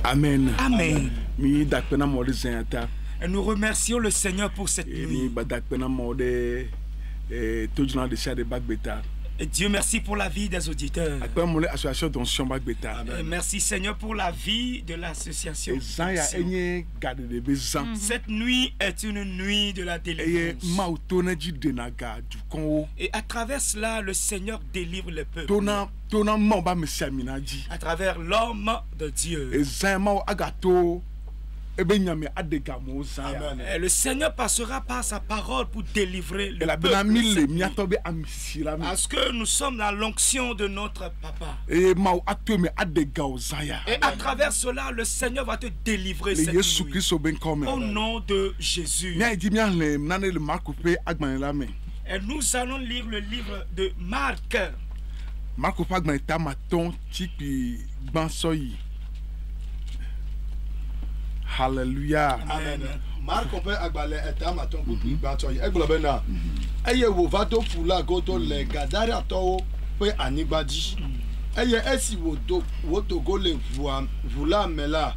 Amen. Amen. Et nous remercions le Seigneur pour cette nuit. Et Dieu merci pour la vie des auditeurs. Et merci Seigneur pour la vie de l'association. Cette nuit est une nuit de la délivrance. Et à travers cela, le Seigneur délivre le peuple. À travers l'homme de Dieu. Et le Seigneur passera par sa parole pour délivrer le peuple. Parce que nous sommes dans l'onction de notre papa. Et à travers cela, le Seigneur va te délivrer cette nuit. Au nom de Jésus. Et nous allons lire le livre de Marc. Hallelujah. Amen. Marc on peut agbalé etamaton pour batoy. Eglobena. Eye wo vato fula goto le gadari ato pe anibadi. Eye esi wo to go le vula mela.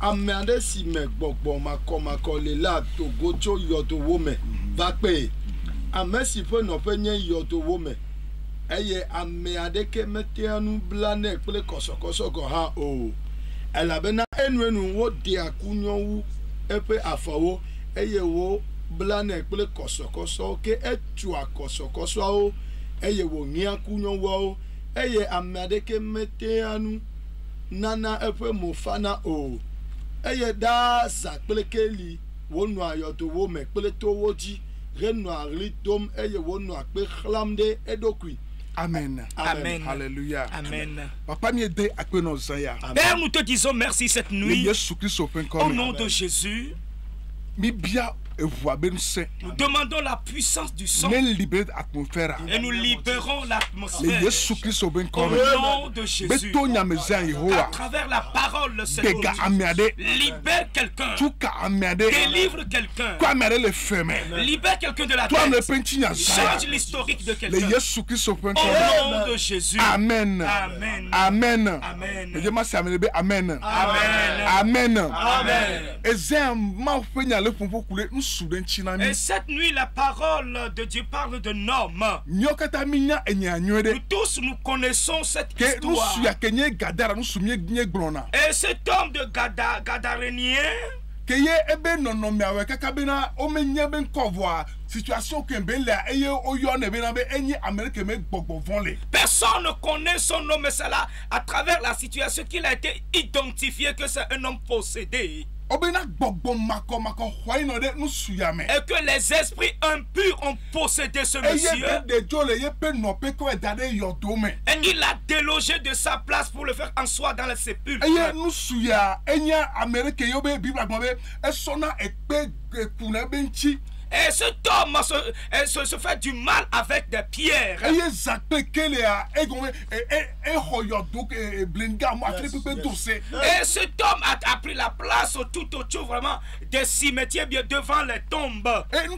Amende si me gbogbo makoma le la to gocho yoto wo me va pe. Amesi fe no pe nye yoto wo me. Eye ameade ke metianu blane pele kosokoso go ha o. Elabena enu wo dia kunyowu epe afawo eye wo blane pele kosokoso ke etu akosokoso o eye wo nia kunyowu o eye amadeke meteanu nana epe mofana o eye da za pele keli wo nu ayoto wo me pele to woji renu ari dom eye wo nu ape khlamde edokui. Amen. Amen. Alléluia. Amen. Papa mi aide akpe no zaya. Père, nous te disons merci cette nuit. Au nom de Jésus. Mi bia nous demandons la puissance du sang. Et nous libérons l'atmosphère. Au nom de Jésus. À travers la parole, le Seigneur libère quelqu'un. Délivre quelqu'un. Libère quelqu'un de la tête. Change l'historique de quelqu'un. Au nom de Jésus. Amen. Amen. Amen. Amen. Amen. Amen. Amen. Et cette nuit, la parole de Dieu parle de homme. Nous tous, nous connaissons cette histoire. Et cet homme de Gadarénien, personne ne connaît son nom, mais c'est là, à travers la situation qu'il a été identifié que c'est un homme possédé. Et que les esprits impurs ont possédé ce monsieur. Et il a délogé de sa place pour le faire en soi dans le sépulcre. Et cet homme se fait du mal avec des pierres. Et cet homme a pris la place tout autour vraiment des cimetières bien devant les tombes. Et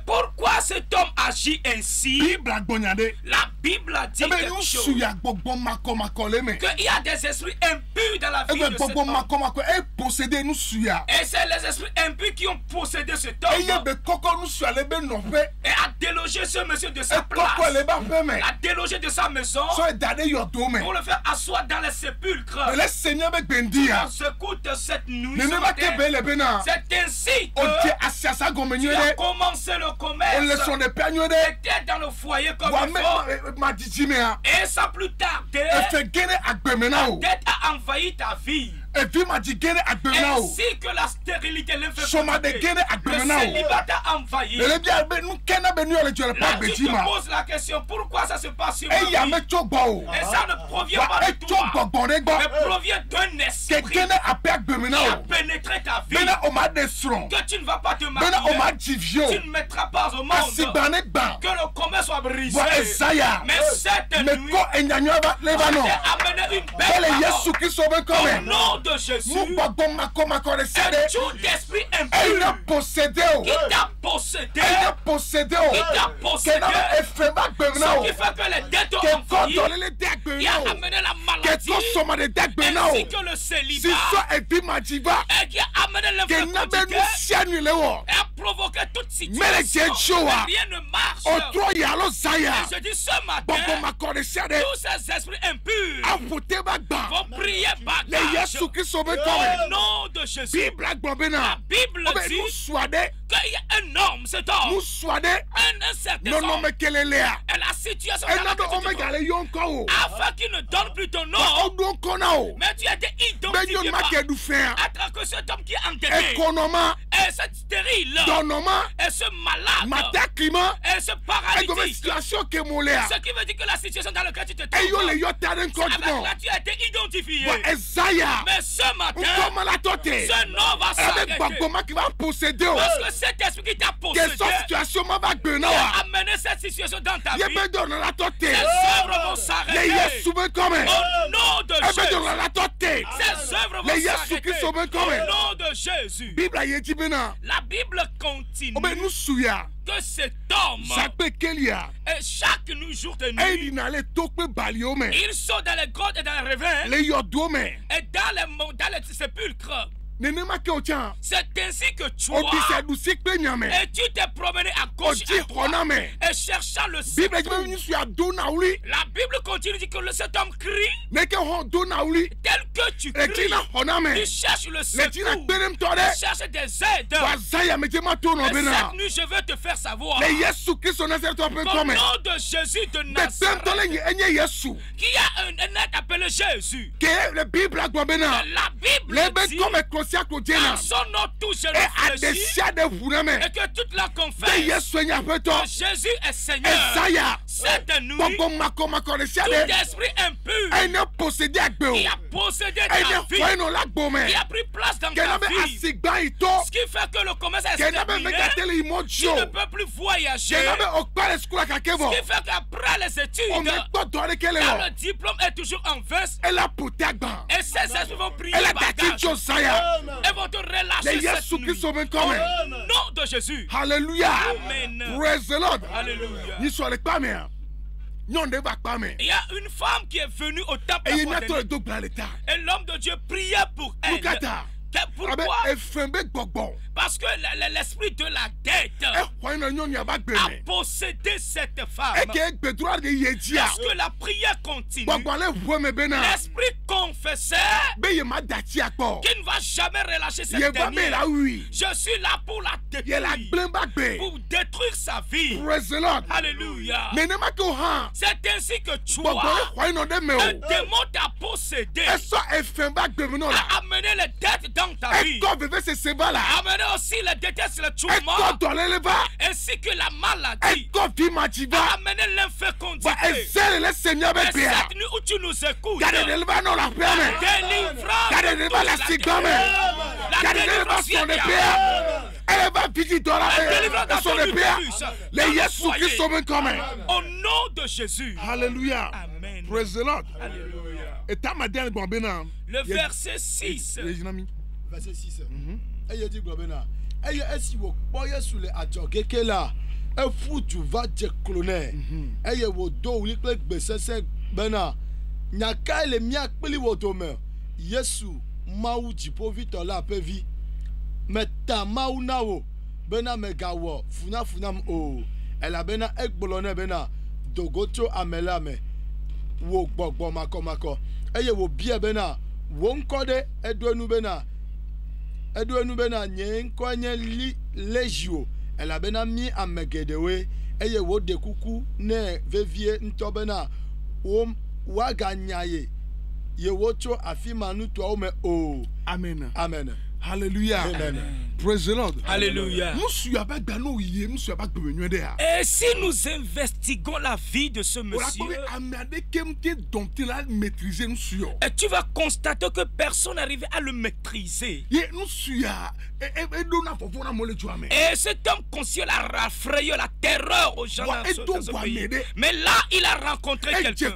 pourquoi cet homme agit ainsi? La Bible a dit quelque chose. Qu'il y a des esprits impurs dans la vie de cet homme. Et c'est les esprits impurs qui ont possédé de cet homme et a délogé ce monsieur de sa place, a délogé de sa maison pour le faire asseoir dans les sépulcres. On s'écoute cette nuit, c'est ainsi que tu as commencé le commerce, était dans le foyer comme il faut, et sans plus tarder, la dette a envahi ta vie. Ainsi que la stérilité, l'infirmité, le célibat a envahi. Là, tu te poses la question, pourquoi ça se passe sur ma vie? Et ça ne provient pas de toi, mais provient d'un esprit qui a pénétré ta vie, que tu ne vas pas te marier, tu ne mettras pas au monde, que le commerce soit brisé. Mais cette nuit, on t'a amené une belle parole. Au nom de Jésus. Un tout esprit impur qui t'a possédé. Qui t'a possédé. Ce qui fait que les dettes ont envahi. Qui a amené la maladie. Ainsi que le célibat. Et qui a amené l'infirmité. Et a provoqué toute situation. Rien ne marche. Et je dis ce matin, tous ces esprits impurs vont prier bagage. Au nom de Jésus. La Bible dit qu'il y a un homme, cet homme, un certain homme, et la situation afin qu'il ne donne plus ton nom, mais tu as été identifié par que cet homme qui est endetté, et ce stérile, et ce malade, et ce paralytique, ce qui veut dire que la situation dans laquelle tu te trouves, avec là tu as été identifié. Mais ce matin, ce nom va s'arrêter. Parce que cet esprit qui t'a possédé a amené cette situation dans ta vie. Ces œuvres vont s'arrêter. Au nom de Jésus. Ces œuvres vont s'arrêter. Au nom de Jésus. La Bible continue que cet homme, et chaque jour de nuit, ils sont dans les grottes et dans les ravins et dans les sépulcres. C'est ainsi que toi, et tu t'es promené à gauche et à droite, et cherchant le secours. La Bible continue dit que cet homme crie, tel que tu cries, tu cherches le secours, tu cherches des aides. Et cette nuit, je veux te faire savoir, au nom de Jésus de Nazareth, qui a un être appelé Jésus. La Bible dit, à son nom tout je réfléchis, et que toute la confesse que Jésus est Seigneur. Cette nuit, tout esprit impur qui a possédé ta vie, qui a pris place dans ta vie, ce qui fait que le commerce est terminé, tu ne peux plus voyager, ce qui fait qu'après les études, car le diplôme est toujours en veste, et ces esprits vont prier bagage. Et vont te relâcher cette nuit. Au nom de Jésus. Alléluia. Amen. Praise the Lord. Alléluia. Il y a une femme qui est venue au temple et l'homme de Dieu priait pour elle. Pourquoi? Parce que l'esprit de la dette a possédé cette femme. Parce que la prière continue. L'esprit confessait qu'il ne va jamais relâcher cette dernière. Je suis là pour la détruire, pour détruire sa vie. Alléluia. C'est ainsi que toi, un démon t'a possédé, a amené les dettes dans ta vie, a amené aussi les détestes, le tourment, ainsi que la maladie, a amené l'infécondité. Et cette nuit où tu nous écoutes, la délivrance au nom de Jésus. Alléluia. Amen. Praise the Lord. Alléluia. Le verset 6. Verset 6. Et dit Globena. Et si vous voyez sous les atchoqués là, un fou tu vas te cloner. Et vous do li klek besese bena. Nyaka le miak peli wotome. Yesu mau jipo vitola pevi. Meta mau nawo. Bena megawo funam o. Elle a bena ekbolone bena dogocho amela me wo gbogbo mako eye wo bia bena wo nkode edwenu bena nye nkonye legio elle a bena mi amegedewe eye wo de kuku ne vevie nto bena wo waganyaye ye wocho afimanu to o me o. Amen. Hallelujah. Amen. Praise the Lord. Alléluia. Et si nous investiguons la vie de ce monsieur, et tu vas constater que personne n'arrivait à le maîtriser. Et cet homme conscient la frayeur, la terreur aux gens dans ce pays. Mais là, il a rencontré quelqu'un.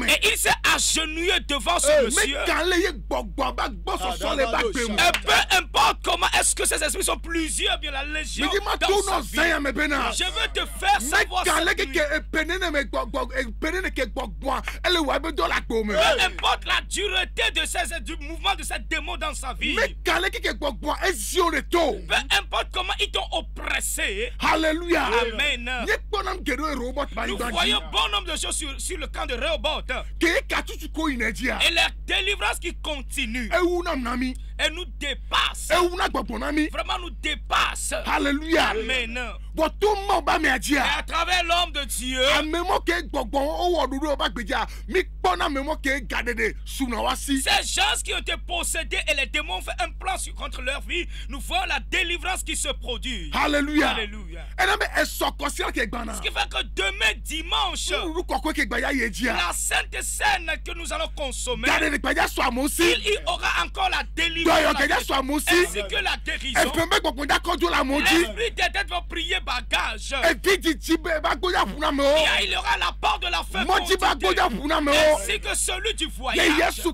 Et il s'est agenouillé devant ce monsieur. Et peu importe comment est-ce que ces esprits sont plusieurs, bien la légion dans sa vie. Je veux te faire savoir peu importe la dureté du mouvement de cette démon dans sa vie. Peu importe comment ils t'ont oppressé. Alléluia. Amen. Nous voyons bon nombre de choses sur le camp de Rehoboth. Et la délivrance qui continue. Elle nous dépasse. Vraiment nous dépasse. Alléluia. Amen. Et à travers l'homme de Dieu, ces gens qui ont été possédés et les démons ont fait un plan contre leur vie, nous voyons la délivrance qui se produit. Alléluia. Alléluia. Ce qui fait que demain dimanche, la sainte scène que nous allons consommer, il y aura encore la délivrance ainsi que la guérison. L'esprit des dettes va prier bagage. Il y aura la part de la fin ainsi que celui du voyage. Au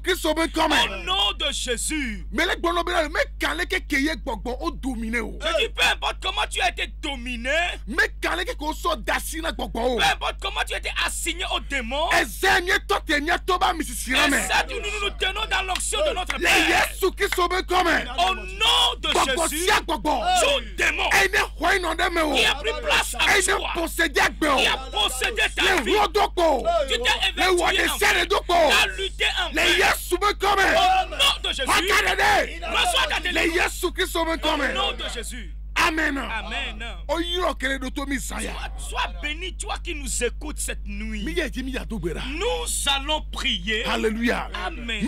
nom de Jésus. Je dis peu importe comment tu as été dominé, peu importe comment tu as été assigné au démon, et ça nous nous tenons dans l'onction de notre Père. Au nom de Jésus, tout démon qui a pris place à toi, qui a possédé ta vie, tu t'es éveillé en fait, tu as lutté en fait. Au nom de Jésus, reçois ta délivrance. Au nom de Jésus. Amen. Amen. Sois béni, toi qui nous écoutes cette nuit. Nous allons prier. Alléluia. Amen.